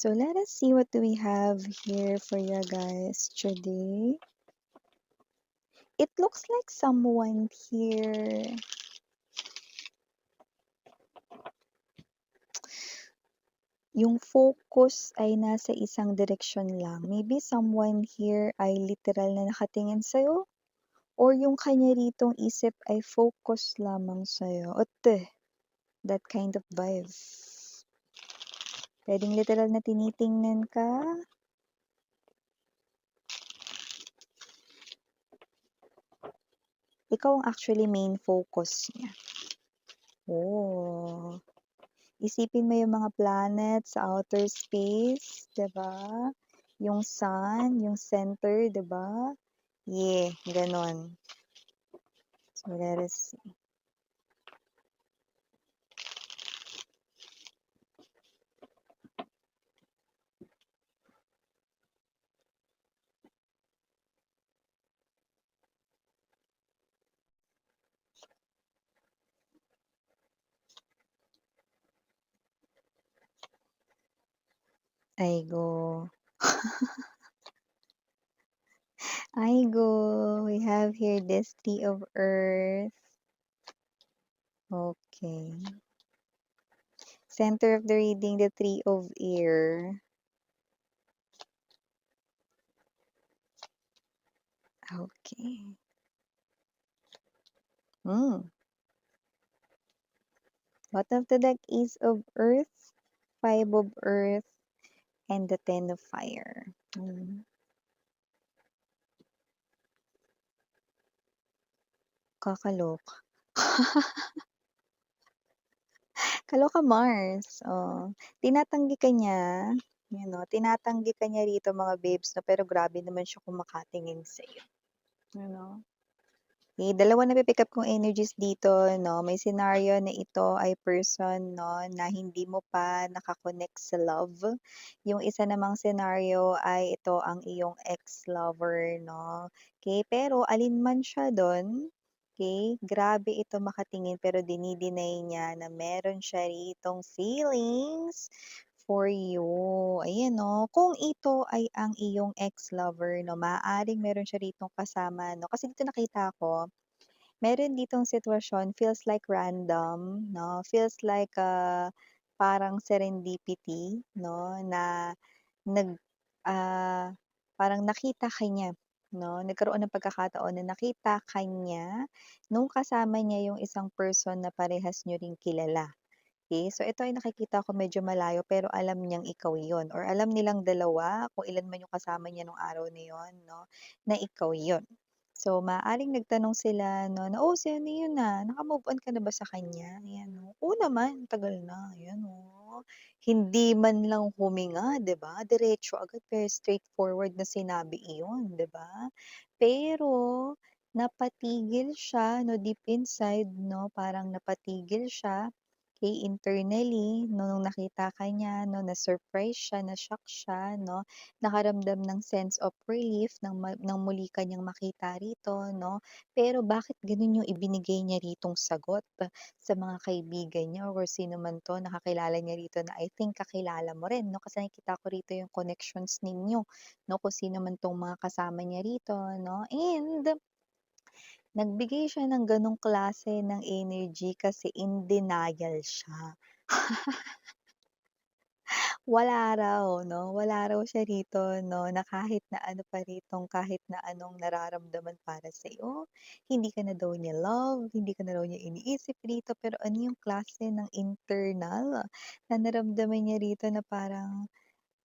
So let us see what do we have here for you guys today. It looks like someone here. Yung focus ay nasa isang direksyon lang. Maybe someone here ay literal na nakatingin sa'yo or yung kanya ritong isip ay focus lamang sa'yo. Ote, that kind of vibe. Pwedeng literal na tinitingnan ka. Ikaw ang actually main focus niya. Oh. Isipin mo yung mga planet sa outer space, 'di ba? Yung sun, yung center, 'di ba? Yeah, ganon. So let us see. I go. I go. We have here this Three of Earth. Okay. Center of the reading, the Three of Air. Okay. Hmm. Bottom of the deck is of Earth, Five of Earth, and the Ten of Fire. Kakaloka. Kaloka Mars, oh. Tinatanggi ka niya, tinatanggi ka niya rito mga babes 'no, pero grabe naman siya kumakatingin sa'yo, dalawa napi-pick up kong energies dito 'no, may scenario na ito ay person 'no, na hindi mo pa naka-connect sa love. Yung isa namang scenario ay ito ang iyong ex-lover 'no, okey. Pero alinman siya dun, okey, grabe ito makatingin pero dini-deny niya na meron siya ritong feelings for you. Ayan 'no, kung ito ay ang iyong ex-lover 'no, maaaring meron siya ritong kasama 'no, kasi dito nakita ko meron ditong sitwasyon, feels like random 'no, feels like, parang serendipity 'no, na nag ah, parang nakita ka niya 'no, nagkaroon ng pagkakataon na nakita ka niya nung kasama niya yung isang person na parehas niyo ring kilala. Okay, so ito ay nakikita ko medyo malayo pero alam niyang ikaw yon or alam nilang dalawa kung ilan man yung kasama niya nung araw na yun 'no, na ikaw yon. So maaaring nagtanong sila 'no na, "Oh, sino yun, naka-move on ka na ba sa kanya?" Ayan 'no. "Oo naman, tagal na." Ayan oh. Hindi man lang huminga 'di ba, diretso agad very straightforward na sinabi iyon 'di ba? Pero napatigil siya 'no, deep inside 'no, parang napatigil siya. Okay, internally 'no, nung nakita ka niya 'no, na-surprise siya, na-shock siya 'no, nakaramdam ng sense of relief nang muli ka niyang makita rito 'no. Pero bakit gano'n yung ibinigay niya ritong sagot sa mga kaibigan niya or sino man 'to na niya rito na I think kakilala mo rin 'no, kasi nakikita ko rito yung connections ninyo 'no, kung sino man 'tong mga kasama niya rito 'no. And nagbigay siya ng gano'ng klase ng energy kasi in denial siya. Wala raw siya rito 'no, na kahit na ano pa ritong kahit na anong nararamdaman para sa'yo, hindi ka na daw niya love, hindi ka na raw niya iniisip rito, pero ano yung klase ng internal na naramdaman niya rito na parang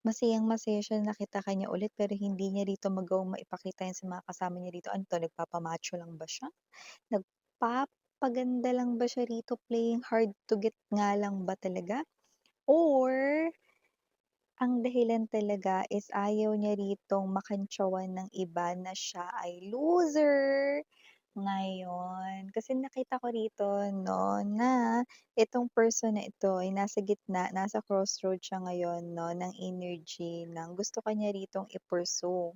masayang-masaya siya na nakita ka niya ulit pero hindi niya rito magawang maipakita yan sa mga kasama niya rito. Ano 'to, nagpapa-macho lang ba siya? Nagpapaganda lang ba siya rito, playing hard to get nga lang ba talaga? Or ang dahilan talaga is ayaw niya ritong makantyawan ng iba na siya ay loser ngayon. Kasi nakita ko rito 'no, na itong person na ito ay nasa gitna, nasa crossroad siya ngayon 'no, ng energy ng gusto ka niya ritong i-pursue.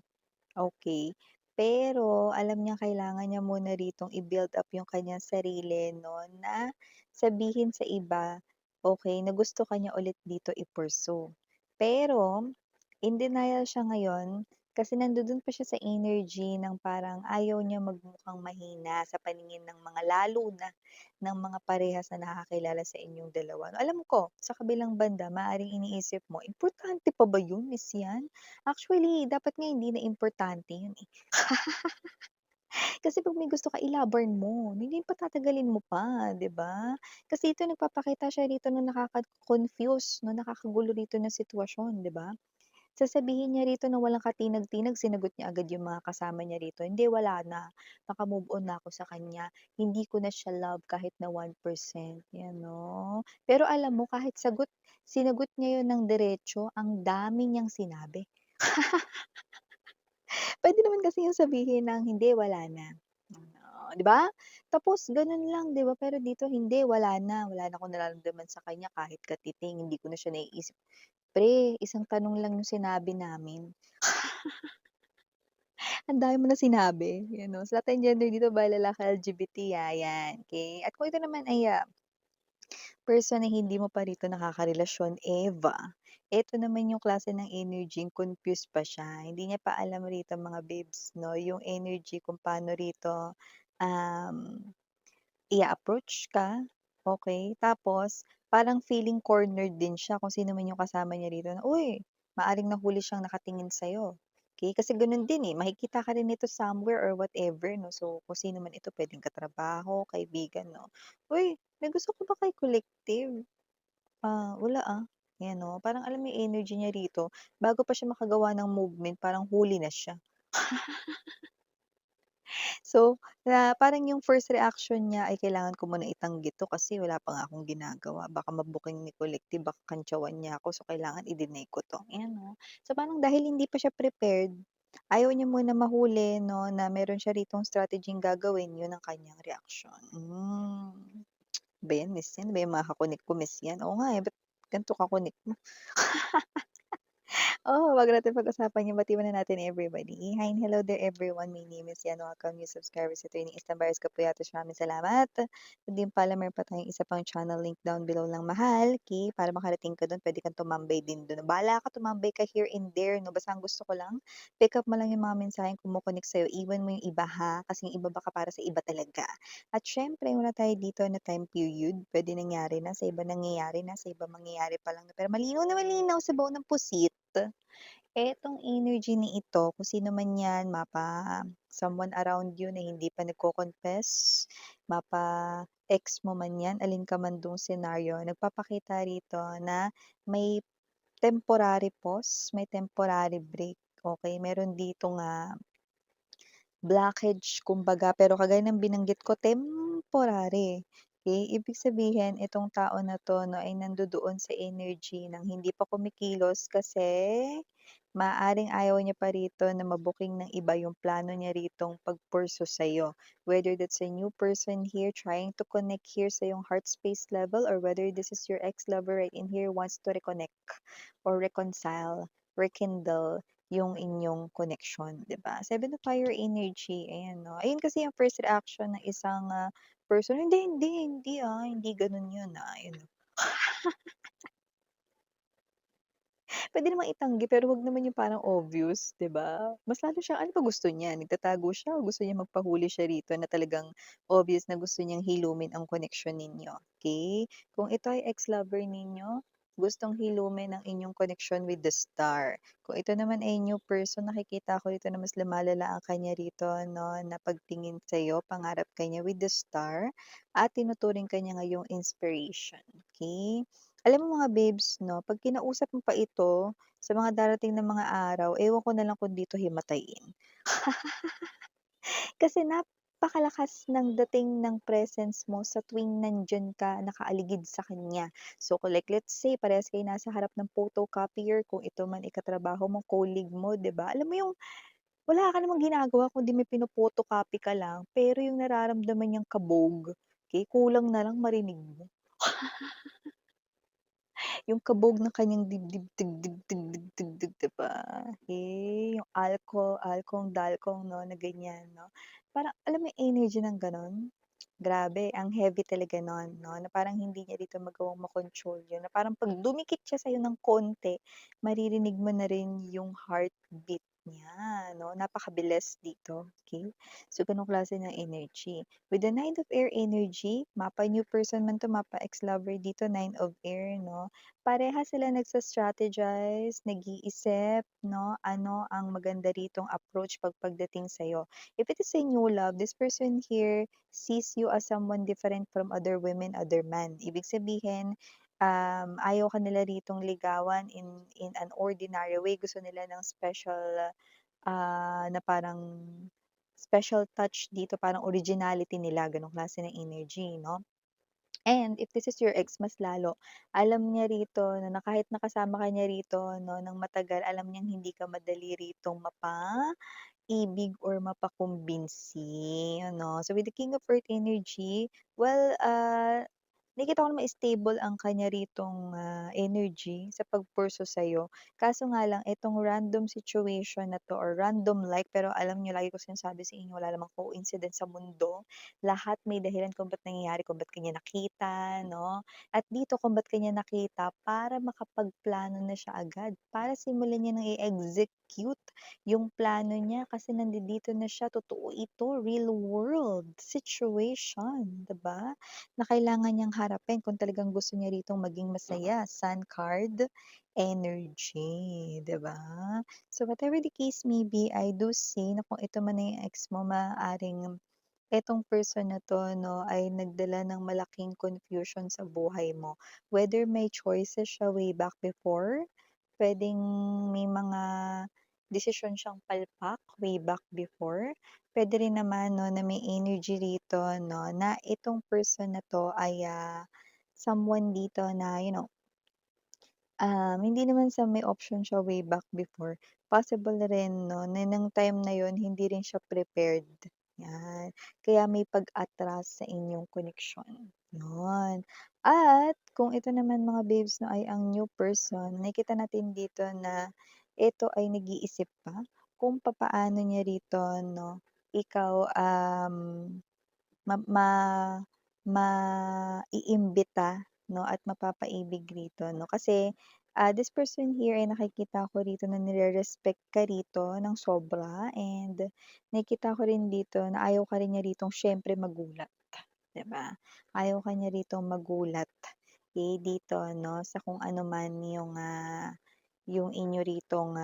Okey. Pero alam niya kailangan niya muna ritong i-build up yung kanyang sarili 'no, na sabihin sa iba, okey, na gusto ka niya ulit dito i-pursue. Pero in denial siya ngayon kasi nandodo'n pa siya sa energy ng parang ayaw niya magmukhang mahina sa paningin ng mga lalo na ng mga parehas na nakakilala sa inyong dalawa. Alam ko sa kabilang banda maaaring iniisip mo, "Importante pa ba 'yun, miss 'yan?" Actually, dapat nga hindi na importante 'yun, eh. Kasi 'pag may gusto ka ilaban mo, hindi patatagalin mo pa, 'di ba? Kasi ito nagpapakita siya rito na nakaka-confuse 'no, nakakagulo rito na sitwasyon, 'di ba? Sasabihin niya rito na walang katinag-tinag, sinagot niya agad yung mga kasama niya rito, "Hindi, wala na, naka-move on na ako sa kanya, hindi ko na siya love kahit na 1%." 'Yan 'no. Pero alam mo kahit sinagot niya yun ng diretso, ang dami niyang sinabi. Puwede naman kasi yung sabihin ng, "Hindi, wala na." 'Di ba? Tapos gano'n lang, 'di ba? Pero dito hindi, wala na akong nararamdaman sa kanya kahit katiting, hindi ko na siya naiisip. Pre, isang tanong lang yung sinabi namin. Ang dami mo na sinabi, you know. Sa lahat ng gender dito bale lalaki, LGBT, yan, okey. At kung ito naman ay, person na hindi mo pa rito nakakarelasyon Eva, eto naman yung klase ng energy, confused pa siya. Hindi niya pa alam rito mga babes 'no, yung energy kung paano rito, um i-a-approach ka, okey. Tapos parang feeling cornered din siya kung sino man yung kasama niya rito na, uy, maaaring nahuli siyang nakatingin sa'yo, okey. Kasi gano'n din, eh, makikita ka rin nito somewhere or whatever 'no. So, kung sino man ito puwedeng katrabaho, kaibigan 'no. "Uy, may gusto ka ba kay collective?" Wala, 'Yan 'no. Parang alam mo yung energy niya rito, bago pa siya makagawa ng movement parang huli na siya. So, parang yung first reaction niya ay kailangan ko muna itanggi 'to kasi wala pa nga akong ginagawa. Baka ma-booking ni collective, baka kantyawan niya ako, so kailangan i-deny ko 'to, ayan 'no. So, parang dahil hindi pa siya prepared, ayaw niya muna mahuli 'no, na meron siya ritong strategy gagawin, yun ang kanyang reaksyon. Ba yan, miss yan? Ba yung mga ka-connect ko, miss yan? Oo nga, eh, ba't gan'to ka-connect mo? Oh, bago natin pag-usapan yung bati muna natin everybody. Hi and hello there everyone. My name is Yan. Welcome new subscribers to Training Istambaras ko po yata siya. Maraming salamat. Kung di pala meron pa tayong isa pang channel link down below lang mahal. Okay? Para makarating ka doon, pwede kang tumambay din doon. Bahala ka, tumambay ka here and there. No? Basta ang gusto ko lang, pick up mo lang yung mga mensaheng kumukonek sa'yo. Even mo yung iba ha, kasi yung iba baka para sa iba talaga. At syempre, wala tayo dito na time period. Pwede nangyari na, sa iba nangyayari na, sa iba mangyayari pa lang. Pero malinaw na malinaw sa baon ng pusit. Etong energy ni ito, kung sino man 'yan, someone around you na hindi pa nagko-confess, mapa-ex mo man 'yan, alin ka man dong senaryo, nagpapakita rito na may temporary pause, may temporary break, okey? Meron ditong, blockage kumbaga, pero kagaya ng binanggit ko temporary, okey? Ibig sabihin itong tao na 'to 'no ay nandodoon sa energy ng hindi pa kumikilos kasi maaaring ayaw niya pa rito na ma-booking ng iba yung plano niya ritong pag-pursue sa'yo. Whether that's a new person here trying to connect here sa yung heart space level or whether this is your ex-lover right in here wants to reconnect or reconcile, rekindle yung inyong connection, 'di ba? Seven of Fire energy, ayan 'no. Ayun kasi yung first reaction ng isang, person, "Hindi, hindi, hindi, hindi gano'n 'yun, ayun." Puwede namang itanggi pero wag naman yung parang obvious, 'di ba? Mas lalo siyang ano ba gusto niya, nagtatago siya o gusto niya magpahuli siya rito na talagang obvious na gusto niyang hilumin ang connection ninyo, okey? Kung ito ay ex-lover ninyo, gustong hilumin ang inyong connection with the star. Kung ito naman ay new person, nakikita ko dito na mas lumalala ang kanya rito 'no, na pagtingin sa'yo, pangarap ka niya with the star at tinuturing ka niya ngayong inspiration, okey? Alam mo mga babes 'no, 'pag kinausap mo pa ito sa mga darating na mga araw, ewan ko na lang kung dito himatayin. Kasi napakalakas ng dating ng presence mo sa tuwing nandiyan ka nakaaligid sa kanya. So, kung like let's say parehas kayo nasa harap ng photocopier, kung ito man ay katrabaho mo, colleague mo, 'di ba? Alam mo yung wala ka namang ginagawa kundi may pino-photocopy ka lang, pero yung nararamdaman niyang kabog, okey, kulang na lang marinig mo. Yung kabog ng kanyang dibdib, tig-dig, tig-dig, tig-dig, 'di ba? Yung alko alkong dalkong 'no, na ganyan 'no. Parang alam mo yung energy ng gano'n? Grabe ang heavy talaga nun 'no, na parang hindi niya dito magawang makontrol yun, na parang 'pag dumikit siya sa'yo ng konti, maririnig mo na rin yung heartbeat niya 'no, napakabilis dito, okey. So ganong klase ng energy. With the Nine of Air energy, mapa new person man 'to, mapa ex-lover dito, Nine of Air 'no, parehas sila nagsa-strategize, nag-iisip 'no, ano ang maganda ritong approach pagdating sa'yo. If it is a new love, this person here sees you as someone different from other women, other man. Ibig sabihin, ayaw ka nila ritong ligawan in an ordinary way. Gusto nila ng special, na parang special touch dito, parang originality nila, ganong klase ng energy, no? And if this is your ex, mas lalo, alam niya rito na kahit nakasama ka niya rito, no, ng matagal, alam niyang hindi ka madali ritong ibig or mapakumbinsi, ano. So, with the King of Earth energy, well, nakikita ko naman stable ang kanya ritong, energy sa pag-pursue sa'yo. Kaso nga lang itong random situation na 'to or random like, pero alam niyo lagi ko sinasabi sa inyo wala namang coincidence sa mundo. Lahat may dahilan kung ba't nangyayari, kung ba't ka niya nakita 'no. At dito kung ba't ka niya nakita para makapagplano na siya agad, para simulan niya ng i-execute yung plano niya kasi nandito na siya, totoo ito, real world situation, 'di ba? Na kailangan niyang harapin kung talagang gusto niya ritong maging masaya, Sun card energy, 'di ba? So whatever the case may be, I do see na kung ito man na yung ex mo, maaaring etong person na 'to 'no, ay nagdala ng malaking confusion sa buhay mo. Whether may choices siya way back before, puwedeng may mga desisyon siyang palpak way back before. Puwede rin naman 'no, na may energy rito 'no, na itong person na 'to ay, someone dito na hindi naman sa may option siya way back before, possible rin 'no, na ng time na yun hindi rin siya prepared, 'yan. Kaya may pag-atras sa inyong koneksyon, 'yun. At kung ito naman mga babes 'no, ay ang new person, nakikita natin dito na ito ay nag-iisip pa kung papaano niya rito 'no, ikaw, ma ma maiimbita 'no, at mapapaibig rito 'no. Kasi, this person here ay nakikita ko rito na nire-respect ka rito ng sobra and nakikita ko rin dito na ayaw ka rin niya ritong siyempre magulat, 'di ba? Ayaw ka niya ritong magulat, dito 'no, sa kung ano man yung inyo ritong,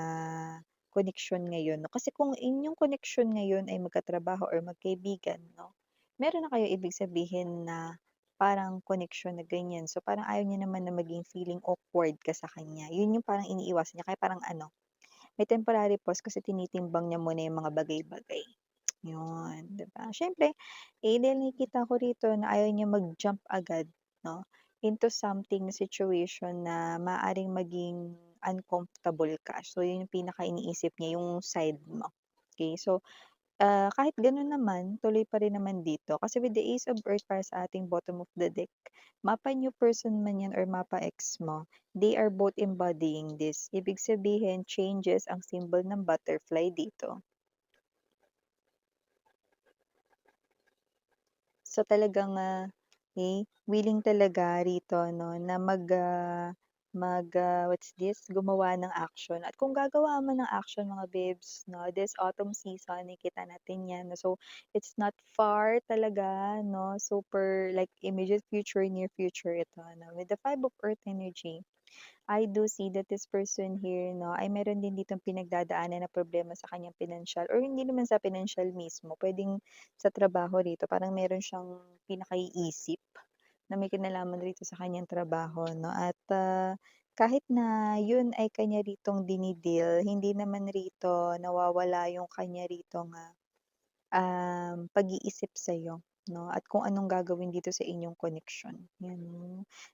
koneksyon ngayon 'no. Kasi kung inyong koneksyon ngayon ay magkatrabaho or magkaibigan 'no, meron na kayo ibig sabihin na parang koneksyon na ganyan. So, parang ayaw niya naman na maging feeling awkward ka sa kanya. Yun yung parang iniiwasan niya kaya parang ano, may temporary pause kasi tinitimbang niya muna yung mga bagay-bagay. Yun, 'di ba? Siyempre, dahil nakikita ko rito na ayaw niya mag-jump agad 'no, into something na situation na maaaring maging uncomfortable ka. So, yun yung pinaka-iniisip niya, yung side mo. Okay, so, kahit gano'n naman, tuloy pa rin naman dito kasi with the Ace of Earth para sa ating bottom of the deck, mapa new person man 'yan or mapa ex mo, they are both embodying this. Ibig sabihin changes ang symbol ng butterfly dito. So, talagang, willing talaga rito 'no na what's this, gumawa ng action at kung gagawa man ng action mga babes 'no, this autumn season nakikita natin 'yan. So, it's not far talaga 'no, super like immediate future, near future ito 'no. With the Five of Earth energy, I do see that this person here 'no, ay meron din ditong pinagdadaanan na problema sa kanyang pinansiyal or hindi naman sa pinansiyal mismo, puwedeng sa trabaho rito. Parang meron siyang pinakaiisip na may kinalaman rito sa kanyang trabaho 'no at, kahit na yun ay kanya ritong hindi naman rito nawawala yung kanya ritong, pag-iisip sa'yo 'no, at kung anong gagawin dito sa inyong koneksyon, 'yan.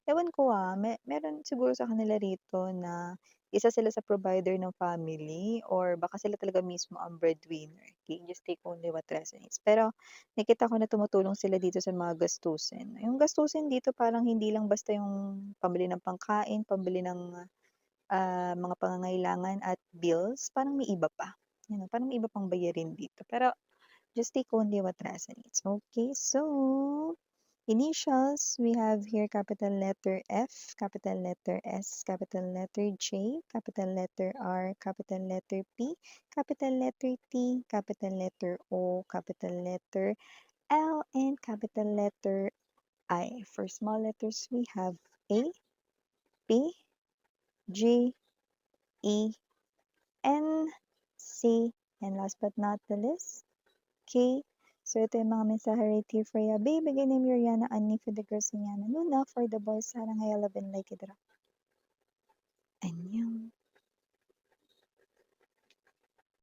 Ewan ko, meron siguro sa kanila rito na isa sila sa provider ng family or baka sila talaga mismo ang breadwinner, okey, just take only what resonates. Pero nakita ko na tumutulong sila dito sa mga gastusin. Yung gastusin dito parang hindi lang basta yung pambili ng pangkain, pambili ng, mga pangangailangan at bills, parang may iba pa, parang may iba pang bayarin dito. Pero Just take only what resonates. Okay, so initials, we have here capital letter F, capital letter S, capital letter J, capital letter R, capital letter P, capital letter T, capital letter O, capital letter L, and capital letter I. For small letters, we have A, P, G, E, N, C, and last but not the least, K. So, ito yung mga mensahe right here for you. Baby, name Yuriana, Annie, for the girls, Yana, Luna, for the boys, Sarang, I love and like it. Annyeong.